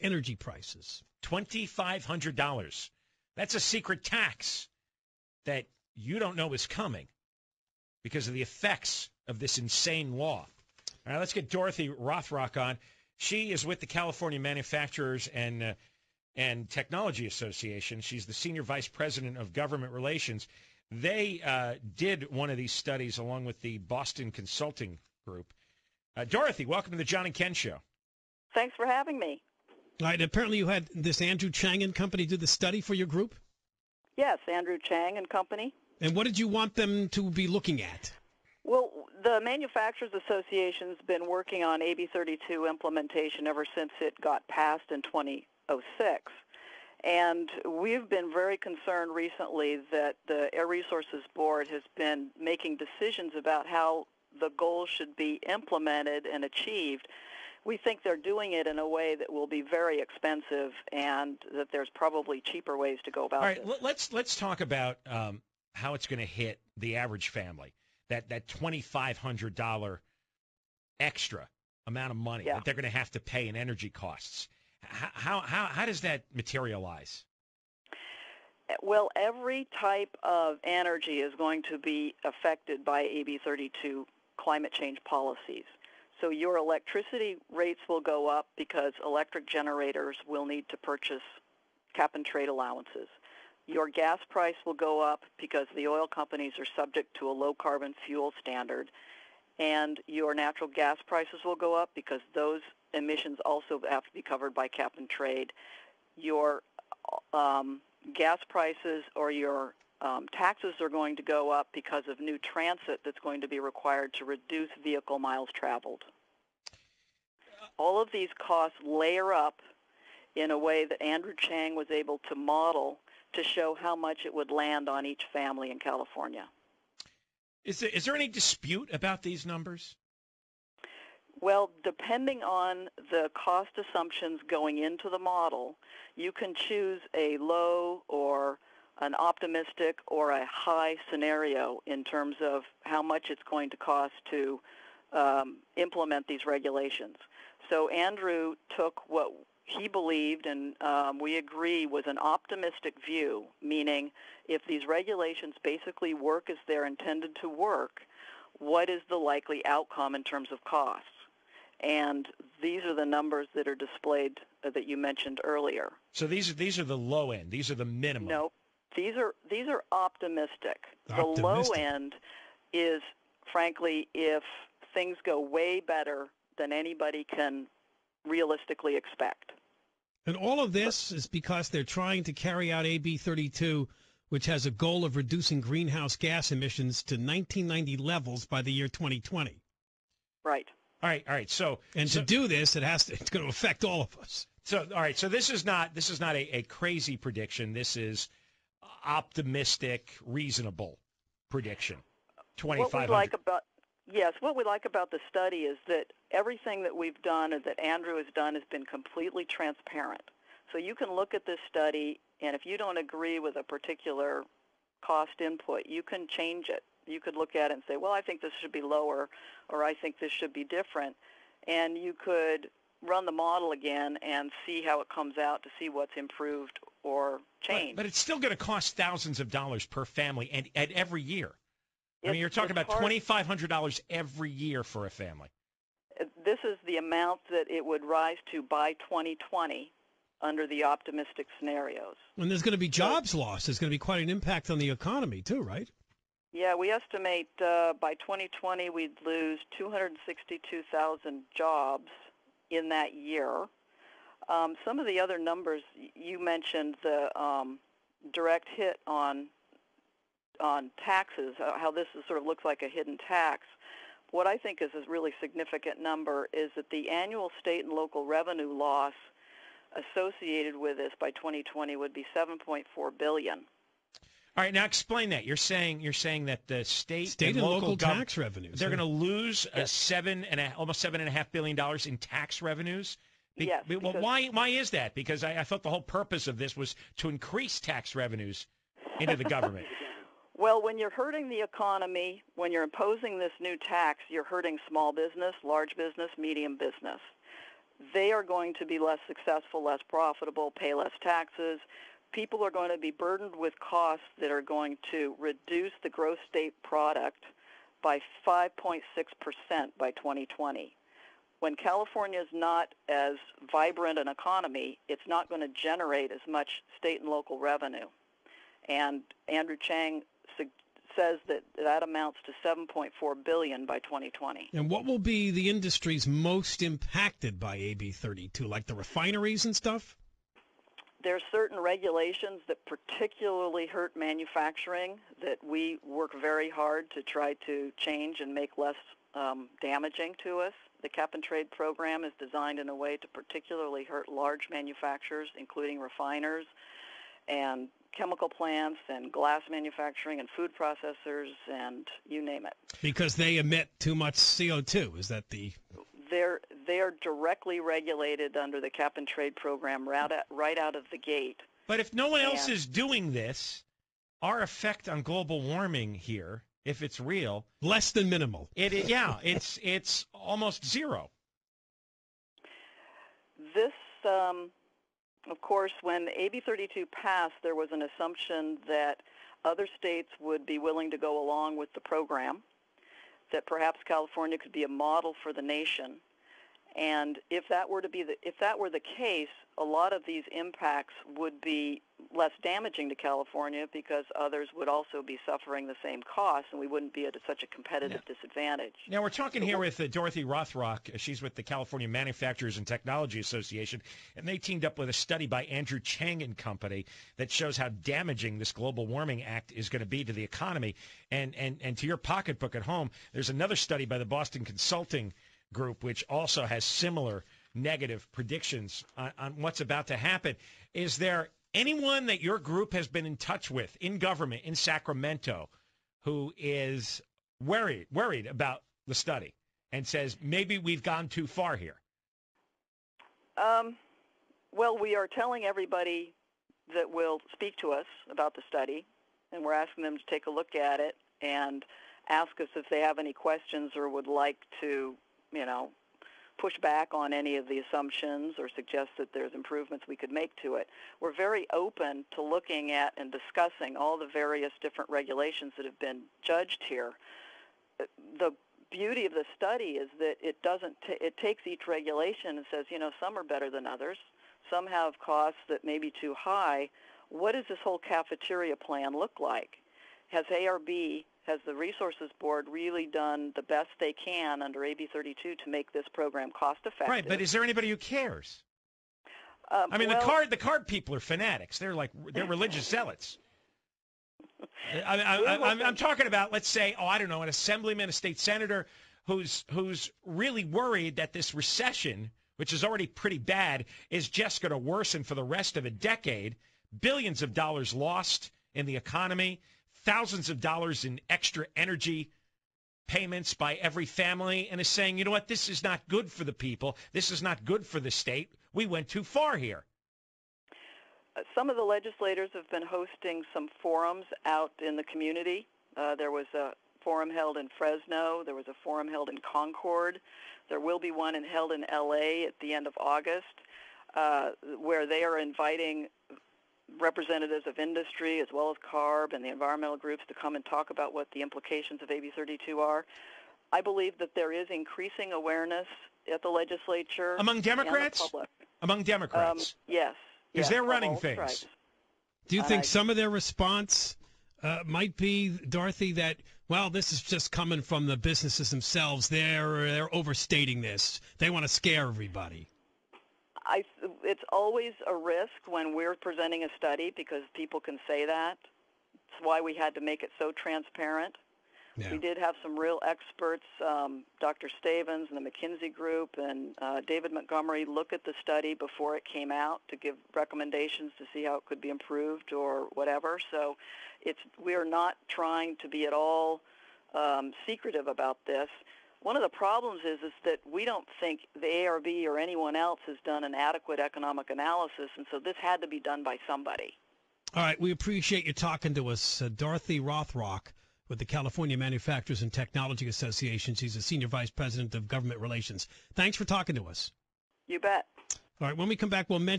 energy prices. $2,500. That's a secret tax that you don't know is coming because of the effects of this insane law. All right, let's get Dorothy Rothrock on. She is with the California Manufacturers and Technology Association. She's the Senior Vice President of Government Relations. They did one of these studies along with the Boston Consulting Group. Dorothy, welcome to the John and Ken Show. Thanks for having me. All right, apparently you had this Andrew Chang and Company do the study for your group? Yes, Andrew Chang and Company. And what did you want them to be looking at? Well, the Manufacturers Association's been working on AB 32 implementation ever since it got passed in 2006. And we've been very concerned recently that the Air Resources Board has been making decisions about how the goals should be implemented and achieved. We think they're doing it in a way that will be very expensive and that there's probably cheaper ways to go about it. All right, let's talk about how it's going to hit the average family, that $2,500 extra amount of money that they're going to have to pay in energy costs. How does that materialize? Well, every type of energy is going to be affected by AB 32 climate change policies. So your electricity rates will go up because electric generators will need to purchase cap-and-trade allowances. Your gas price will go up because the oil companies are subject to a low-carbon fuel standard. And your natural gas prices will go up because those emissions also have to be covered by cap-and-trade. Your gas prices or your taxes are going to go up because of new transit that's going to be required to reduce vehicle miles traveled. All of these costs layer up in a way that Andrew Chang was able to model to show how much it would land on each family in California. Is there any dispute about these numbers? Well, depending on the cost assumptions going into the model, you can choose a low or an optimistic or a high scenario in terms of how much it's going to cost to implement these regulations. So Andrew took what he believed, and we agree, was an optimistic view, meaning if these regulations basically work as they're intended to work, what is the likely outcome in terms of costs? And these are the numbers that are displayed that you mentioned earlier. So these are the low end. These are the minimum. No, these are optimistic. The low end is, frankly, if things go way better than anybody can realistically expect. And all of this is because they're trying to carry out AB 32, which has a goal of reducing greenhouse gas emissions to 1990 levels by the year 2020. Right. All right. So to do this, it's going to affect all of us. So all right. So this is not a crazy prediction. This is optimistic, reasonable prediction. 2,500. What we like about the study is that everything that we've done and that Andrew has done has been completely transparent. So you can look at this study, and if you don't agree with a particular cost input, you can change it. You could look at it and say, well, I think this should be lower, or I think this should be different. And you could run the model again and see how it comes out to see what's improved or changed. But it's still going to cost thousands of dollars per family and every year. I mean, you're talking about $2,500 every year for a family. This is the amount that it would rise to by 2020 under the optimistic scenarios. And there's going to be jobs lost. There's going to be quite an impact on the economy, too, right? Yeah, we estimate by 2020 we'd lose 262,000 jobs in that year. Some of the other numbers, you mentioned the direct hit on taxes, how this sort of looks like a hidden tax. What I think is a really significant number is that the annual state and local revenue loss associated with this by 2020 would be $7.4 billion. All right, now explain that. You're saying that the state and local tax revenues, they're going to lose almost $7.5 billion in tax revenues. Yes. Well, why is that? Because I thought the whole purpose of this was to increase tax revenues into the government. Well, when you're hurting the economy, when you're imposing this new tax, you're hurting small business, large business, medium business. they are going to be less successful, less profitable, pay less taxes. People are going to be burdened with costs that are going to reduce the gross state product by 5.6% by 2020. When California is not as vibrant an economy, it's not going to generate as much state and local revenue. And Andrew Chang says that that amounts to $7.4 billion by 2020. And what will be the industries most impacted by AB 32, like the refineries and stuff? There are certain regulations that particularly hurt manufacturing that we work very hard to try to change and make less damaging to us. The cap-and-trade program is designed in a way to particularly hurt large manufacturers, including refiners and chemical plants and glass manufacturing and food processors and you name it. Because they emit too much CO2, is that the... They are directly regulated under the cap-and-trade program right out of the gate. But if no one else is doing this, our effect on global warming here, if it's real, less than minimal. It's almost zero. This, of course, when AB 32 passed, there was an assumption that other states would be willing to go along with the program, that perhaps California could be a model for the nation. And if that were the case, a lot of these impacts would be less damaging to California because others would also be suffering the same costs, and we wouldn't be at such a competitive disadvantage. Now, we're talking here with Dorothy Rothrock. She's with the California Manufacturers and Technology Association, and they teamed up with a study by Andrew Chang and Company that shows how damaging this Global Warming Act is going to be to the economy and to your pocketbook at home. There's another study by the Boston Consulting Group, which also has similar negative predictions on what's about to happen. Is there anyone that your group has been in touch with in government in Sacramento who is worried about the study and says maybe we've gone too far here? Well, we are telling everybody that will speak to us about the study, and we're asking them to take a look at it and ask us if they have any questions or would like to push back on any of the assumptions or suggest that there's improvements we could make to it. We're very open to looking at and discussing all the various different regulations that have been judged here. The beauty of the study is that it takes each regulation and says, some are better than others. Some have costs that may be too high. What does this whole cafeteria plan look like? Has the Resources Board really done the best they can under AB 32 to make this program cost-effective? Right, but is there anybody who cares? The card people are fanatics. They're religious zealots. I'm talking about, let's say, an assemblyman, a state senator who's really worried that this recession, which is already pretty bad, is just going to worsen for the rest of a decade. Billions of dollars lost in the economy. Thousands of dollars in extra energy payments by every family, and is saying, you know what, this is not good for the people. This is not good for the state. We went too far here. Some of the legislators have been hosting some forums out in the community. There was a forum held in Fresno. There was a forum held in Concord. There will be one held in L.A. at the end of August, where they are inviting representatives of industry as well as CARB and the environmental groups to come and talk about what the implications of AB 32 are. I believe that there is increasing awareness at the legislature. Among Democrats? And the public. Among Democrats? Yes. Because they're running all things. stripes. Do you think some of their response might be, Dorothy, that, well, this is just coming from the businesses themselves. They're overstating this. They want to scare everybody. It's always a risk when we're presenting a study because people can say that. It's why we had to make it so transparent. Yeah. We did have some real experts, Dr. Stavens and the McKinsey Group and David Montgomery, look at the study before it came out to give recommendations to see how it could be improved or whatever. So we are not trying to be at all secretive about this. One of the problems is that we don't think the ARB or anyone else has done an adequate economic analysis, and so this had to be done by somebody. All right, we appreciate you talking to us. Dorothy Rothrock with the California Manufacturers and Technology Association. She's a Senior Vice President of Government Relations. Thanks for talking to us. You bet. All right, when we come back, we'll mention